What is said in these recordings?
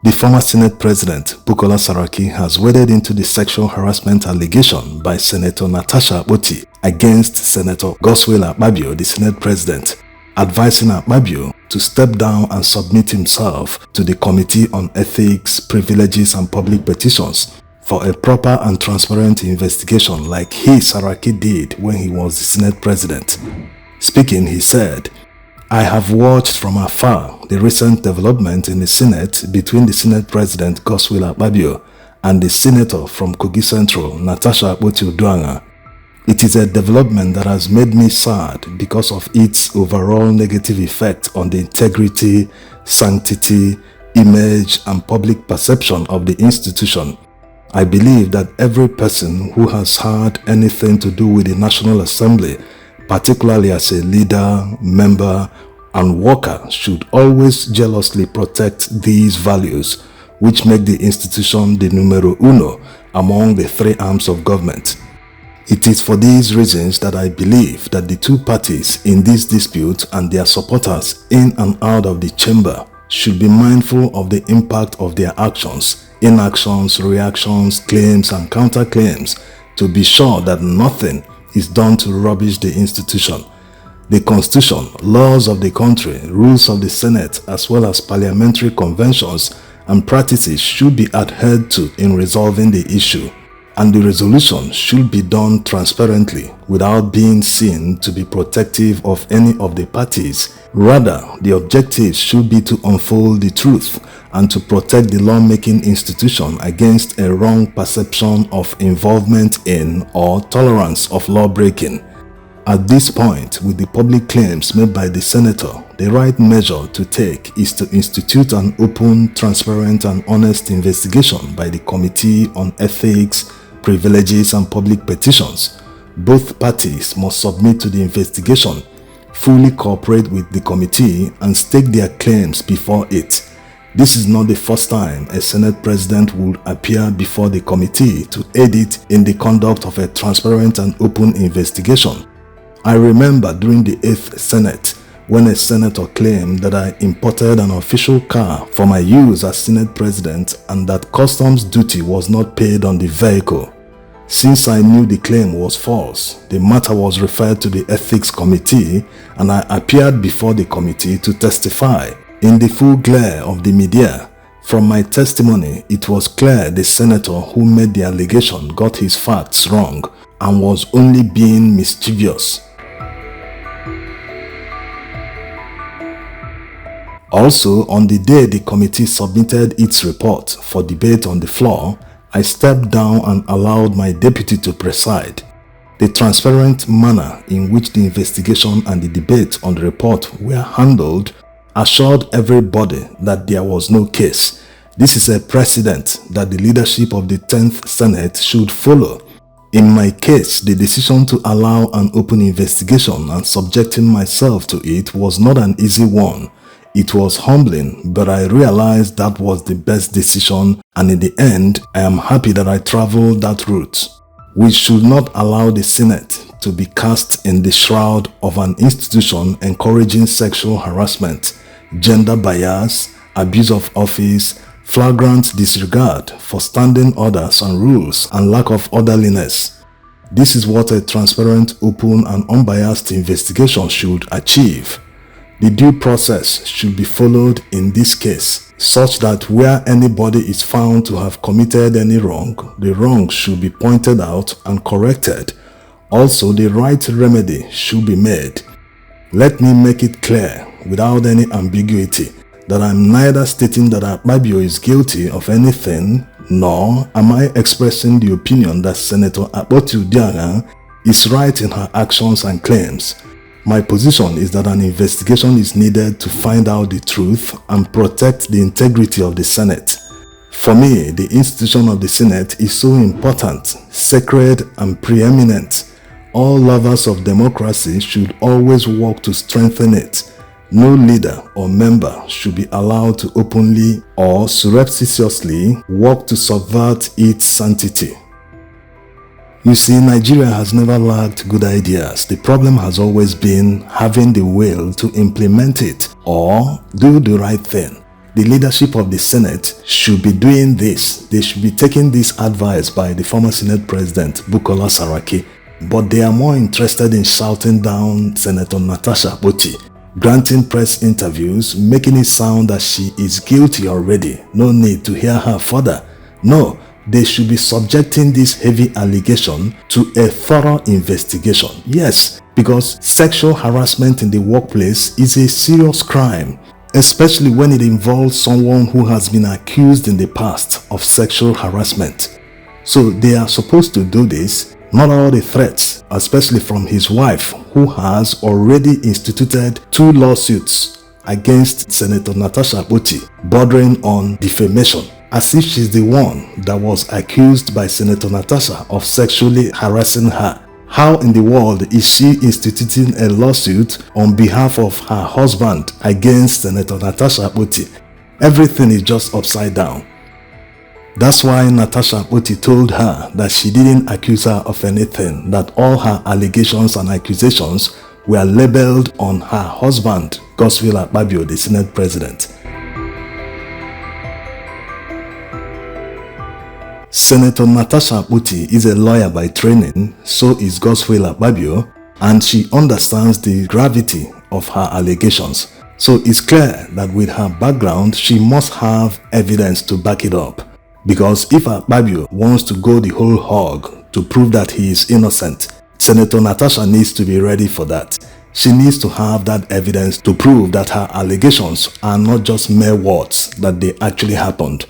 The former Senate President, Bukola Saraki, has waded into the sexual harassment allegation by Senator Natasha against Senator Akpabio, the Senate President, advising Akpabio to step down and submit himself to the Committee on Ethics, Privileges and Public Petitions for a proper and transparent investigation like Saraki did when he was the Senate President. Speaking, he said, "I have watched from afar the recent development in the Senate between the Senate President Akpabio and the Senator from Kogi Central, Natasha. It is a development that has made me sad because of its overall negative effect on the integrity, sanctity, image and public perception of the institution. I believe that every person who has had anything to do with the National Assembly, particularly as a leader, member, and worker, should always jealously protect these values, which make the institution the numero uno among the three arms of government. It is for these reasons that I believe that the two parties in this dispute and their supporters in and out of the chamber should be mindful of the impact of their actions, inactions, reactions, claims and counterclaims to be sure that nothing is done to rubbish the institution. The Constitution, laws of the country, rules of the Senate, as well as parliamentary conventions and practices should be adhered to in resolving the issue, and the resolution should be done transparently without being seen to be protective of any of the parties. Rather, the objective should be to unfold the truth and to protect the lawmaking institution against a wrong perception of involvement in or tolerance of lawbreaking. At this point, with the public claims made by the senator, the right measure to take is to institute an open, transparent and honest investigation by the Committee on Ethics, Privileges and Public Petitions. Both parties must submit to the investigation, fully cooperate with the committee and stake their claims before it. This is not the first time a Senate President would appear before the committee to aid it in the conduct of a transparent and open investigation. I remember during the 8th Senate when a senator claimed that I imported an official car for my use as Senate President and that customs duty was not paid on the vehicle. Since I knew the claim was false, the matter was referred to the Ethics Committee and I appeared before the committee to testify. In the full glare of the media, from my testimony, it was clear the senator who made the allegation got his facts wrong and was only being mischievous. Also, on the day the committee submitted its report for debate on the floor, I stepped down and allowed my deputy to preside. The transparent manner in which the investigation and the debate on the report were handled assured everybody that there was no case. This is a precedent that the leadership of the 10th Senate should follow. In my case, the decision to allow an open investigation and subjecting myself to it was not an easy one. It was humbling, but I realized that was the best decision, and in the end, I am happy that I traveled that route. We should not allow the Senate to be cast in the shroud of an institution encouraging sexual harassment, gender bias, abuse of office, flagrant disregard for standing orders and rules, and lack of orderliness. This is what a transparent, open, and unbiased investigation should achieve. The due process should be followed in this case, such that where anybody is found to have committed any wrong, the wrong should be pointed out and corrected. Also, the right remedy should be made. Let me make it clear, without any ambiguity, that I am neither stating that Akpabio is guilty of anything, nor am I expressing the opinion that Senator Akpabio is right in her actions and claims. My position is that an investigation is needed to find out the truth and protect the integrity of the Senate. For me, the institution of the Senate is so important, sacred and preeminent. All lovers of democracy should always work to strengthen it. No leader or member should be allowed to openly or surreptitiously work to subvert its sanctity. You see, Nigeria has never lacked good ideas. The problem has always been having the will to implement it or do the right thing. the leadership of the Senate should be doing this. They should be taking this advice by the former Senate President, Bukola Saraki. But they are more interested in shouting down Senator Natasha Akpabio, granting press interviews, making it sound that she is guilty already. No need to hear her further. No, they should be subjecting this heavy allegation to a thorough investigation. Yes, because sexual harassment in the workplace is a serious crime, especially when it involves someone who has been accused in the past of sexual harassment. So they are supposed to do this. Not all the threats, especially from his wife, who has already instituted 2 lawsuits against Senator Natasha Akpabio, bordering on defamation, as if she's the one that was accused by Senator Natasha of sexually harassing her. How in the world is she instituting a lawsuit on behalf of her husband against Senator Natasha Akpabio? Everything is just upside down. That's why Natasha Akpabio told her that she didn't accuse her of anything, that all her allegations and accusations were labeled on her husband, Akpabio, the Senate President. Senator Natasha Akpabio is a lawyer by training, so is Akpabio, and she understands the gravity of her allegations. So it's clear that with her background, she must have evidence to back it up. Because if Akpabio wants to go the whole hog to prove that he is innocent, Senator Natasha needs to be ready for that. She needs to have that evidence to prove that her allegations are not just mere words, that they actually happened.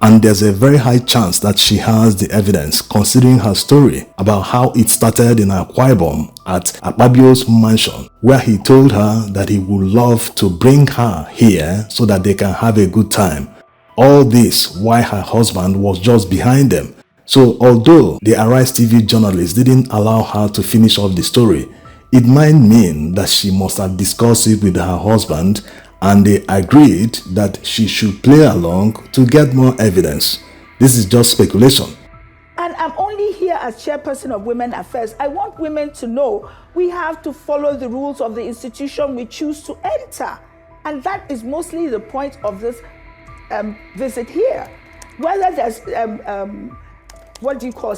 And there's a very high chance that she has the evidence, considering her story about how it started in Akpabio at Akpabio's mansion, where he told her that he would love to bring her here so that they can have a good time. All this while her husband was just behind them. So although the Arise TV journalist didn't allow her to finish off the story, it might mean that she must have discussed it with her husband and they agreed that she should play along to get more evidence. This is just speculation. And I'm only here as chairperson of Women Affairs. I want women to know we have to follow the rules of the institution we choose to enter. And that is mostly the point of this visit here. Whether there's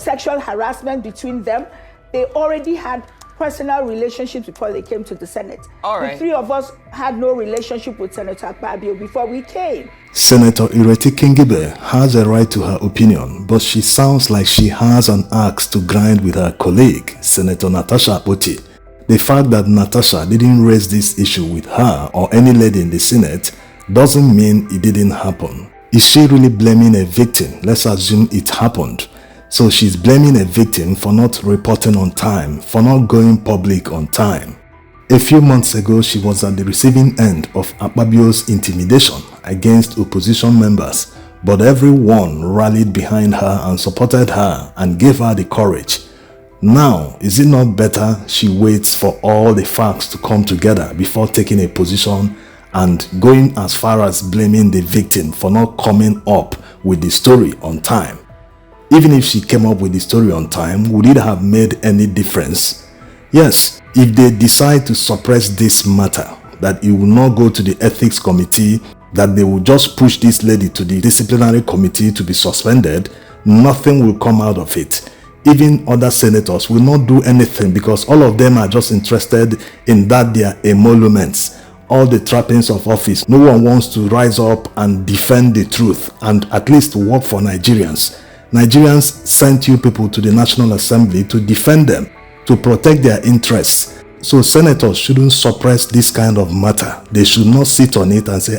sexual harassment between them, they already had personal relationships before they came to the Senate. All right. The 3 of us had no relationship with Senator Akpabio before we came. Senator Ireti Kingibe has a right to her opinion, but she sounds like she has an axe to grind with her colleague, Senator Natasha Akpabio. The fact that Natasha didn't raise this issue with her or any lady in the Senate doesn't mean it didn't happen. Is she really blaming a victim? Let's assume it happened. So she's blaming a victim for not reporting on time, for not going public on time. A few months ago, she was at the receiving end of Akpabio's intimidation against opposition members, but everyone rallied behind her and supported her and gave her the courage. Now, is it not better she waits for all the facts to come together before taking a position and going as far as blaming the victim for not coming up with the story on time? Even if she came up with the story on time, would it have made any difference? Yes, if they decide to suppress this matter, that it will not go to the ethics committee, that they will just push this lady to the disciplinary committee to be suspended, nothing will come out of it. Even other senators will not do anything because all of them are just interested in that their emoluments, all the trappings of office. No one wants to rise up and defend the truth and at least work for Nigerians. Nigerians sent you people to the National Assembly to defend them, to protect their interests. So senators shouldn't suppress this kind of matter. They should not sit on it and say,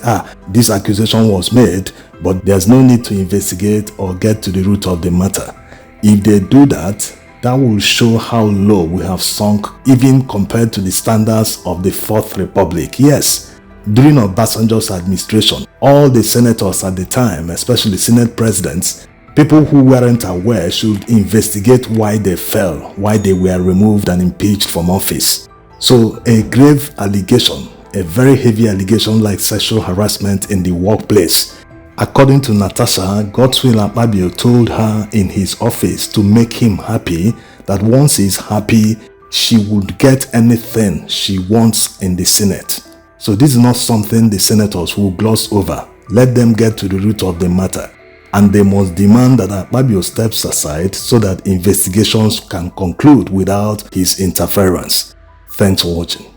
this accusation was made, but there's no need to investigate or get to the root of the matter. If they do that, that will show how low we have sunk even compared to the standards of the Fourth Republic. Yes, during Obasanjo's administration, all the senators at the time, especially Senate presidents, people who weren't aware should investigate why they fell, why they were removed and impeached from office. So a grave allegation, a very heavy allegation like sexual harassment in the workplace. According to Natasha, Akpabio told her in his office to make him happy, that once he's happy, she would get anything she wants in the Senate. So this is not something the senators will gloss over. Let them get to the root of the matter, and they must demand that Akpabio steps aside so that investigations can conclude without his interference. Thanks for watching.